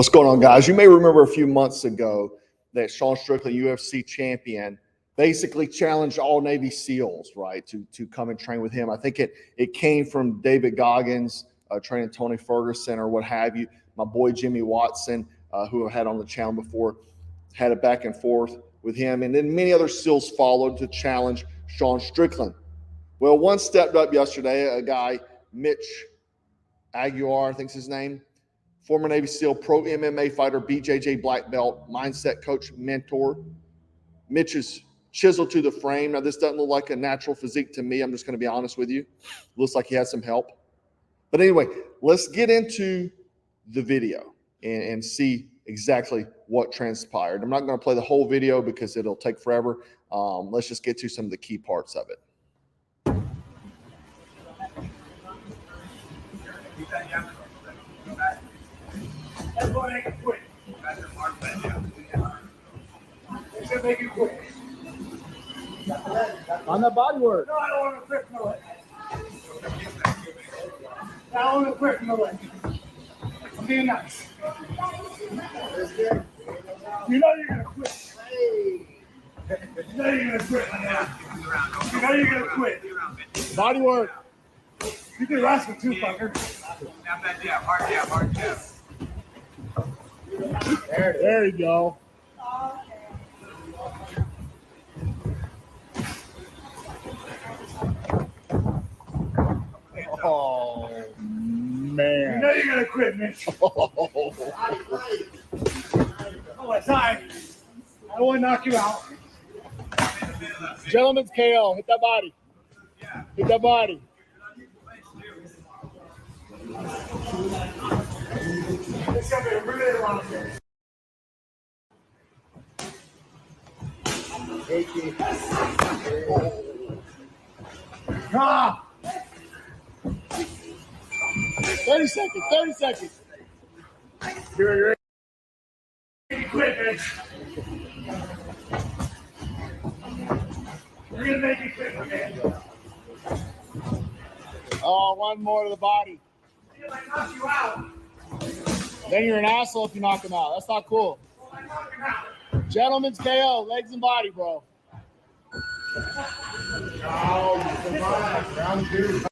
What's going on, guys? You may remember a few months ago that Sean Strickland, UFC champion, basically challenged all Navy SEALs, right, to come and train with him. I think it came from David Goggins, training Tony Ferguson or what have you. My boy Jimmy Watson, who I had on the channel before, had a back and forth with him. And then many other SEALs followed to challenge Sean Strickland. Well, one stepped up yesterday, a guy, Mitch Aguiar, I think's his name, former Navy SEAL, pro MMA fighter, BJJ black belt, mindset coach, mentor. Mitch is chiseled to the frame. Now, this doesn't look like a natural physique to me. I'm just going to be honest with you. Looks like he has some help. But anyway, let's get into the video and see exactly what transpired. I'm not going to play the whole video because it'll take forever. Let's just get to some of the key parts of it. Everybody make it quick. Make it quick. On the body work. No, I don't want to quick no leg. I don't want to quick no leg. I'm being nice. You know you're going to quit. You know you're going to quit. You know you're going to quit. Body work. You can wrestle too, fucker. Hard jab. There you go. Oh, man. You know you're going to quit, Mitch. Oh, it's time. I don't want to knock you out. Gentleman's KO. Hit that body. Hit that body. It's going to be a really long day. Ah! 30 seconds. 30 seconds. You're ready. You quit, Mitch. You're going to make me quit, man. Oh, one more to the body. I knock you out. Then you're an asshole if you knock him out. That's not cool. I knock him out. Gentleman's KO. Legs and body, bro. Oh, come on. Round two.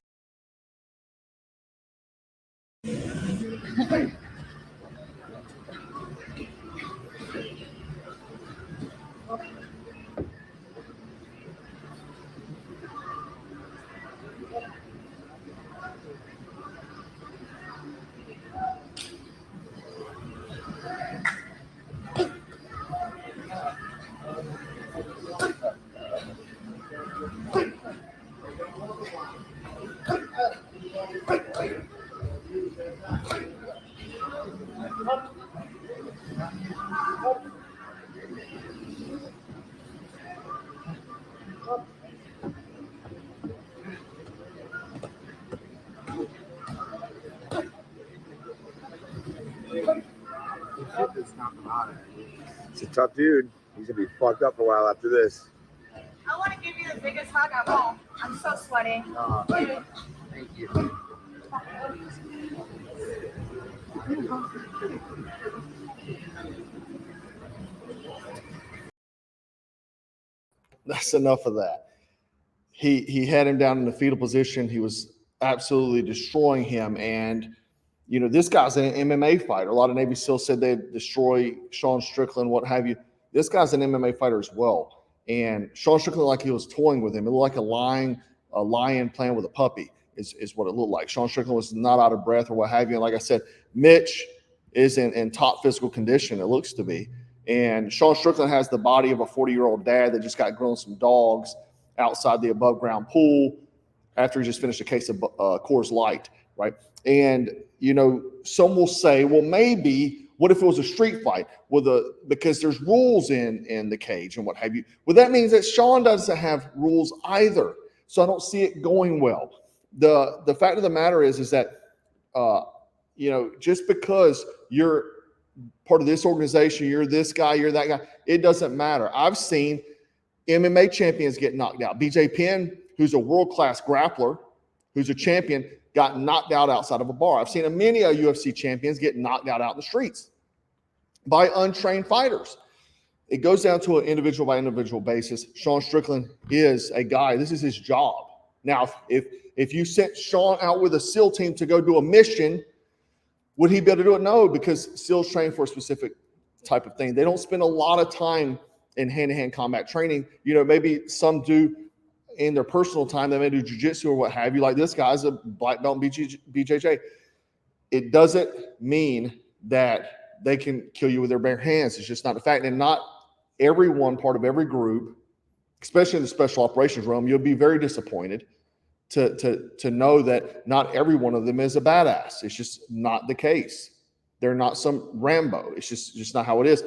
He's a tough dude. He's gonna be fucked up for a while after this. I want to give you the biggest hug of all. I'm so sweaty. Thank you. That's enough of that. He had him down in the fetal position. He was absolutely destroying him. And, you know, this guy's an MMA fighter. A lot of Navy SEALs said they'd destroy Sean Strickland, what have you. This guy's an MMA fighter as well. And Sean Strickland, like he was toying with him. It looked like a lion playing with a puppy is what it looked like. Sean Strickland was not out of breath or what have you. And like I said, Mitch is in top physical condition, it looks to be. And Sean Strickland has the body of a 40-year-old dad that just got grilling some dogs outside the above-ground pool after he just finished a case of Coors Light, right? And, you know, some will say, well, maybe what if it was a street fight because there's rules in the cage and what have you. Well, that means that Sean doesn't have rules either. So I don't see it going well. The fact of the matter is that, you know, just because you're part of this organization, you're this guy, you're that guy, it doesn't matter. I've seen MMA champions get knocked out. BJ Penn, who's a world-class grappler, who's a champion, got knocked out outside of a bar. I've seen many UFC champions get knocked out in the streets. by untrained fighters. It goes down to an individual by individual basis. Sean Strickland is a guy, this is his job. Now, if you sent Sean out with a SEAL team to go do a mission, would he be able to do it? No, because SEALs train for a specific type of thing. They don't spend a lot of time in hand-to-hand combat training. You know, maybe some do in their personal time. They may do jiu-jitsu or what have you. Like this guy's a black belt in BJJ. It doesn't mean that they can kill you with their bare hands. It's just not a fact. And not everyone, part of every group, especially in the special operations realm, you'll be very disappointed to know that not every one of them is a badass. It's just not the case. They're not some Rambo. It's just not how it is.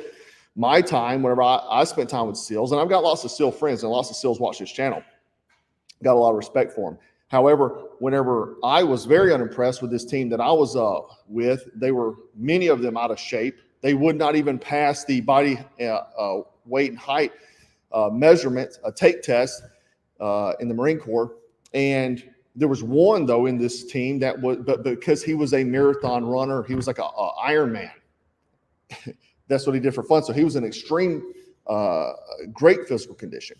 My time, whenever I spent time with SEALs, and I've got lots of SEAL friends and lots of SEALs watch this channel, got a lot of respect for them. However, whenever I was very unimpressed with this team that I was with, they were, many of them, out of shape. They would not even pass the body weight and height measurement, a take test in the Marine Corps. And there was one, though, in this team that was, but because he was a marathon runner, he was like a Ironman. That's what he did for fun. So he was in extreme, great physical condition.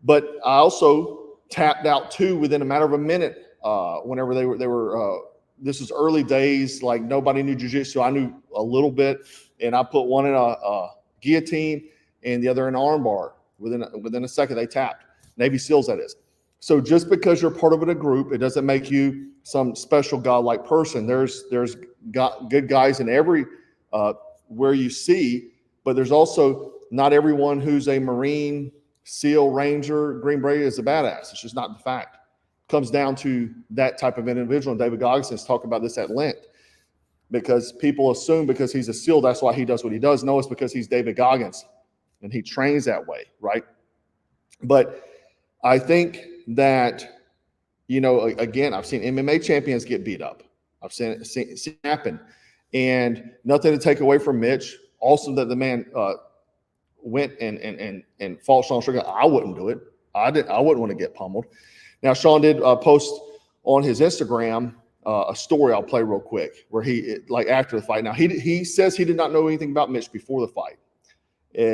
But I also tapped out two within a matter of a minute. Whenever they were this was early days, like nobody knew jiu-jitsu. I knew a little bit, and I put one in a guillotine and the other in an armbar. Within a second, they tapped. Navy SEALs, that is. So just because you're part of a group, it doesn't make you some special godlike person. There's good guys in every where you see, but there's also not everyone who's a Marine, SEAL, Ranger, Green Beret is a badass. It's just not the fact. It comes down to that type of individual. And David Goggins has talked about this at length, because people assume because he's a SEAL, that's why he does what he does. No, it's because he's David Goggins and he trains that way, right? But I think that, you know, again, I've seen MMA champions get beat up. I've seen it happen. And nothing to take away from Mitch. Also, that the man went and fought Sean Strickland. I wouldn't do it. I wouldn't want to get pummeled. Now, Sean did post on his Instagram a story I'll play real quick, where he, like, after the fight. Now, he says he did not know anything about Mitch before the fight,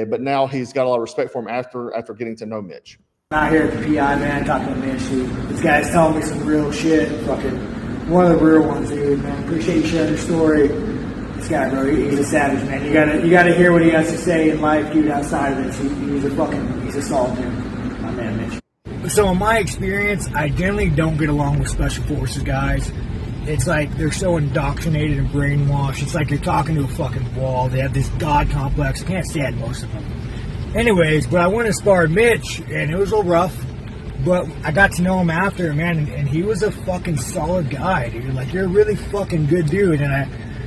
but now he's got a lot of respect for him after getting to know Mitch. Out here at the PI, man, talking to Mitch, dude. This guy's telling me some real shit. Fucking one of the real ones, dude, man. Appreciate you sharing your story. This guy, bro, he's a savage, man. You gotta hear what he has to say in life, dude, outside of this. He's a solid dude. My man, Mitch. So in my experience, I generally don't get along with special forces guys. It's like they're so indoctrinated and brainwashed. It's like you're talking to a fucking wall. They have this God complex. I can't stand most of them. Anyways, but I went and sparred Mitch, and it was a little rough, but I got to know him after, man, and he was a fucking solid guy, dude. Like, you're a really fucking good dude, and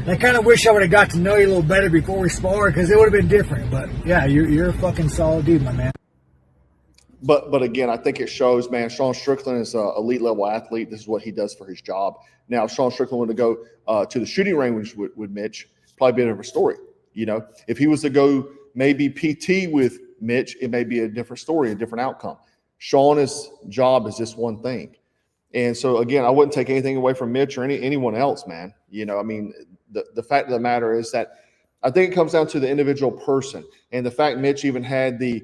I kind of wish I would have got to know you a little better before we sparred, because it would have been different. But yeah, you're a fucking solid dude, my man. But again, I think it shows, man. Sean Strickland is an elite level athlete. This is what he does for his job. Now, if Sean Strickland wanted to go to the shooting range with Mitch, probably be a different story. You know, if he was to go maybe PT with Mitch, it may be a different story, a different outcome. Sean's job is just one thing. And so, again, I wouldn't take anything away from Mitch or anyone else, man. You know, I mean, the fact of the matter is that I think it comes down to the individual person. And the fact Mitch even had the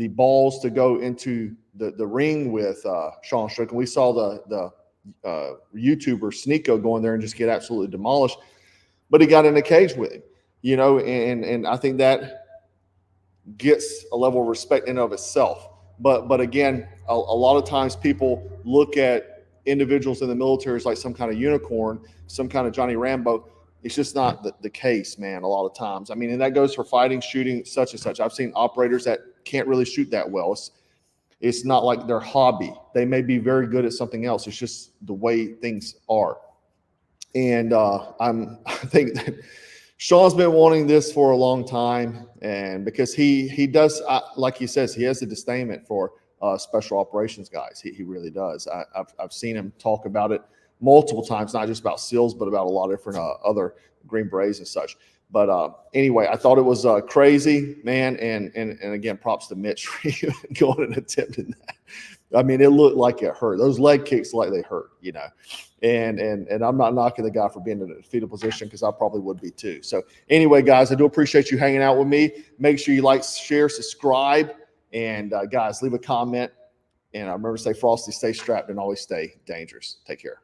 balls to go into the ring with Sean Strickland. We saw the YouTuber Sneeko go in there and just get absolutely demolished. But he got in a cage with him, you know, and I think that gets a level of respect in and of itself. But again, a lot of times people look at individuals in the military as like some kind of unicorn, some kind of Johnny Rambo. It's just not the case, man, a lot of times. I mean, and that goes for fighting, shooting, such and such. I've seen operators that can't really shoot that well. It's not like their hobby. They may be very good at something else. It's just the way things are. And I think that Sean's been wanting this for a long time, and because he does, like he says, he has a disdain for special operations guys. He really does. I've seen him talk about it multiple times, not just about SEALs, but about a lot of different other Green Berets and such. But anyway, I thought it was crazy, man. And again, props to Mitch for going and attempting that. I mean, it looked like it hurt. Those leg kicks like they hurt, you know. And I'm not knocking the guy for being in a fetal position, because I probably would be too. So anyway, guys, I do appreciate you hanging out with me. Make sure you like, share, subscribe, and guys, leave a comment. And remember to stay frosty, stay strapped, and always stay dangerous. Take care.